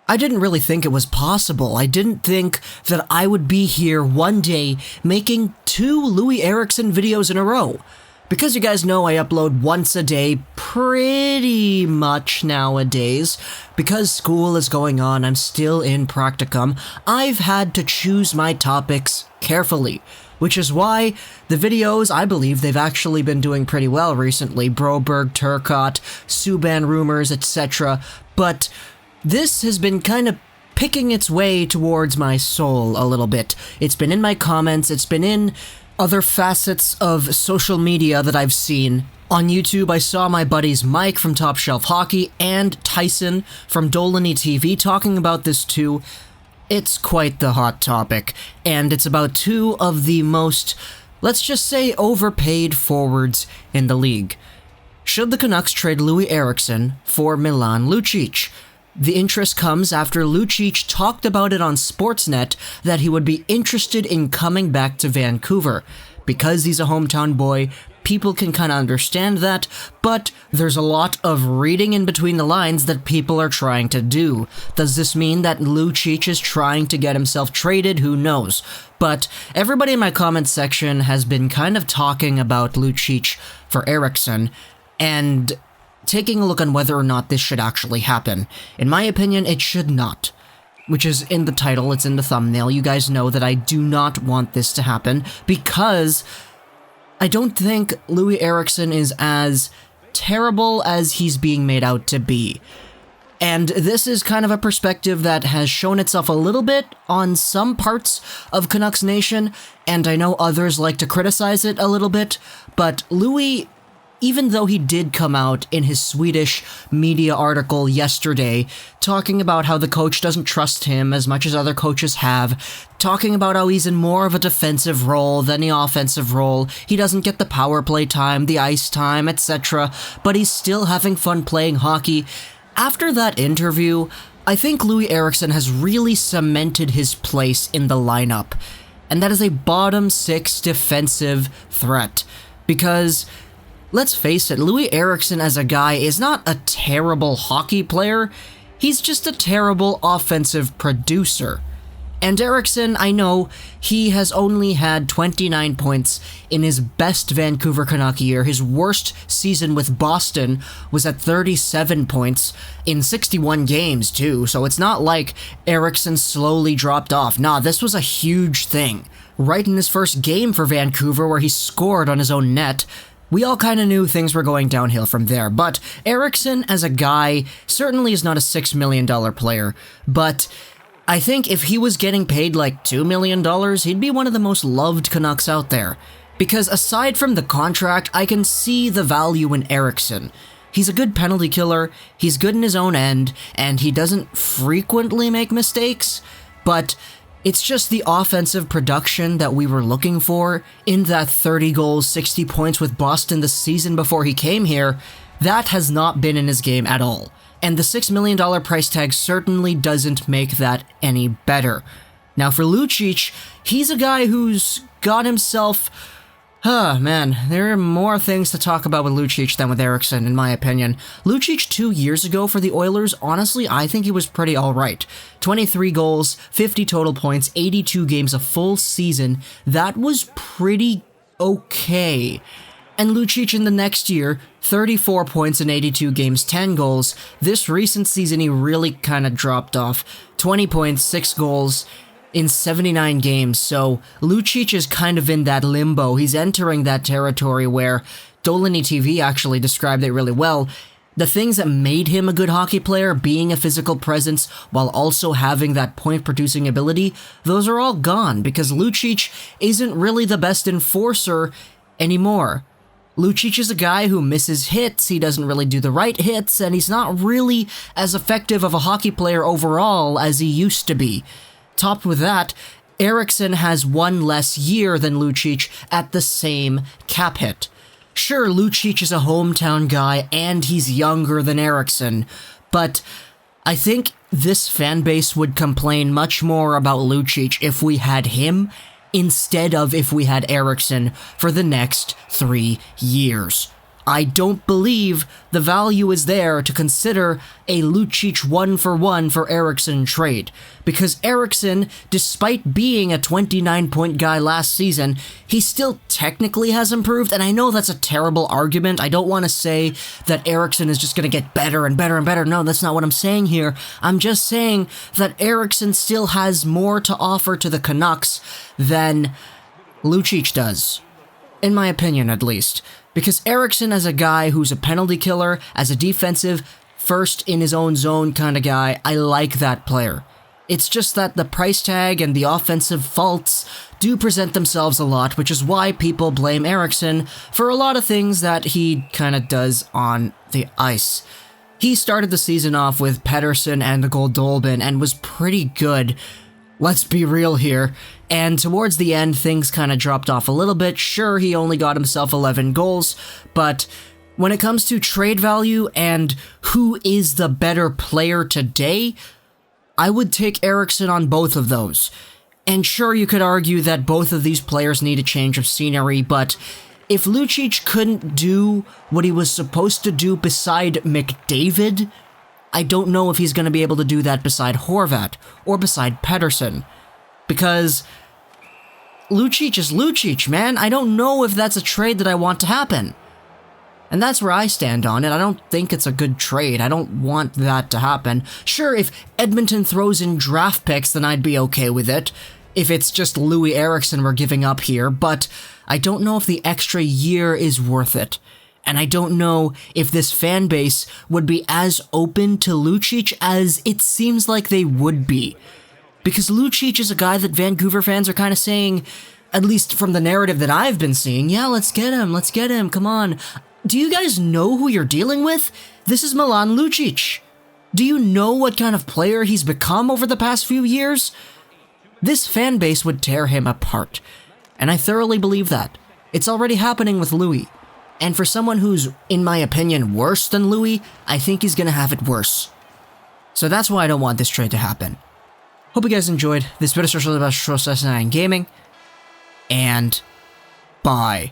I didn't really think it was possible. I didn't think that I would be here one day making 2 Loui Eriksson videos in a row. Because you guys know I upload once a day pretty much nowadays. Because school is going on, I'm still in practicum, I've had to choose my topics carefully. Which is why the videos, I believe they've actually been doing pretty well recently. Broberg, Turcotte, Subban rumors, etc. But this has been kind of picking its way towards my soul a little bit. It's been in my comments, it's been in other facets of social media that I've seen. On YouTube, I saw my buddies Mike from Top Shelf Hockey and Tyson from Dolany TV talking about this too. It's quite the hot topic, and it's about 2 of the most, let's just say, overpaid forwards in the league. Should the Canucks trade Loui Eriksson for Milan Lucic? The interest comes after Lucic talked about it on Sportsnet that he would be interested in coming back to Vancouver. Because he's a hometown boy, people can kind of understand that, but there's a lot of reading in between the lines that people are trying to do. Does this mean that Lucic is trying to get himself traded? Who knows? But everybody in my comment section has been kind of talking about Lucic for Eriksson, and taking a look on whether or not this should actually happen. In my opinion, it should not. Which is in the title, it's in the thumbnail. You guys know that I do not want this to happen because I don't think Loui Eriksson is as terrible as he's being made out to be. And this is kind of a perspective that has shown itself a little bit on some parts of Canucks Nation, and I know others like to criticize it a little bit, but Loui, even though he did come out in his Swedish media article yesterday, talking about how the coach doesn't trust him as much as other coaches have, talking about how he's in more of a defensive role than the offensive role, he doesn't get the power play time, the ice time, etc., but he's still having fun playing hockey. After that interview, I think Loui Eriksson has really cemented his place in the lineup, and that is a bottom 6 defensive threat, because let's face it, Loui Eriksson as a guy is not a terrible hockey player, he's just a terrible offensive producer. And Eriksson, I know, he has only had 29 points in his best Vancouver Canuck year. His worst season with Boston was at 37 points in 61 games too, so it's not like Eriksson slowly dropped off. Nah, this was a huge thing. Right in his first game for Vancouver where he scored on his own net, we all kind of knew things were going downhill from there, but Eriksson as a guy certainly is not a $6 million player, but I think if he was getting paid like $2 million, he'd be one of the most loved Canucks out there. Because aside from the contract, I can see the value in Eriksson. He's a good penalty killer, he's good in his own end, and he doesn't frequently make mistakes, but it's just the offensive production that we were looking for in that 30 goals, 60 points with Boston the season before he came here. That has not been in his game at all. And the $6 million price tag certainly doesn't make that any better. Now for Lucic, he's a guy who's got himself... man, there are more things to talk about with Lucic than with Eriksson, in my opinion. Lucic 2 years ago for the Oilers, honestly, I think he was pretty alright. 23 goals, 50 total points, 82 games, a full season. That was pretty okay. And Lucic in the next year, 34 points in 82 games, 10 goals. This recent season, he really kind of dropped off. 20 points, 6 goals in 79 games, so Lucic is kind of in that limbo. He's entering that territory where Dolany TV actually described it really well. The things that made him a good hockey player, being a physical presence while also having that point-producing ability, those are all gone because Lucic isn't really the best enforcer anymore. Lucic is a guy who misses hits, he doesn't really do the right hits, and he's not really as effective of a hockey player overall as he used to be. Topped with that, Eriksson has one less year than Lucic at the same cap hit. Sure, Lucic is a hometown guy and he's younger than Eriksson, but I think this fan base would complain much more about Lucic if we had him instead of if we had Eriksson for the next 3 years. I don't believe the value is there to consider a Lucic 1-for-1 for Eriksson trade. Because Eriksson, despite being a 29-point guy last season, he still technically has improved, and I know that's a terrible argument. I don't want to say that Eriksson is just going to get better and better and better. No, that's not what I'm saying here. I'm just saying that Eriksson still has more to offer to the Canucks than Lucic does. In my opinion, at least. Because Eriksson, as a guy who's a penalty killer, as a defensive, first in his own zone kind of guy, I like that player. It's just that the price tag and the offensive faults do present themselves a lot, which is why people blame Eriksson for a lot of things that he kind of does on the ice. He started the season off with Pettersson and the Goldolben and was pretty good. Let's be real here. And towards the end, things kind of dropped off a little bit. Sure, he only got himself 11 goals, but when it comes to trade value and who is the better player today, I would take Eriksson on both of those. And sure, you could argue that both of these players need a change of scenery, but if Lucic couldn't do what he was supposed to do beside McDavid, I don't know if he's going to be able to do that beside Horvat or beside Pettersson. Because Lucic is Lucic, man. I don't know if that's a trade that I want to happen. And that's where I stand on it. I don't think it's a good trade. I don't want that to happen. Sure, if Edmonton throws in draft picks, then I'd be okay with it. If it's just Loui Eriksson we're giving up here, but I don't know if the extra year is worth it. And I don't know if this fan base would be as open to Lucic as it seems like they would be. Because Lucic is a guy that Vancouver fans are kind of saying, at least from the narrative that I've been seeing, yeah, let's get him, come on. Do you guys know who you're dealing with? This is Milan Lucic. Do you know what kind of player he's become over the past few years? This fan base would tear him apart. And I thoroughly believe that. It's already happening with Loui. And for someone who's, in my opinion, worse than Loui, I think he's gonna have it worse. So that's why I don't want this trade to happen. Hope you guys enjoyed this video about Gaming, and bye.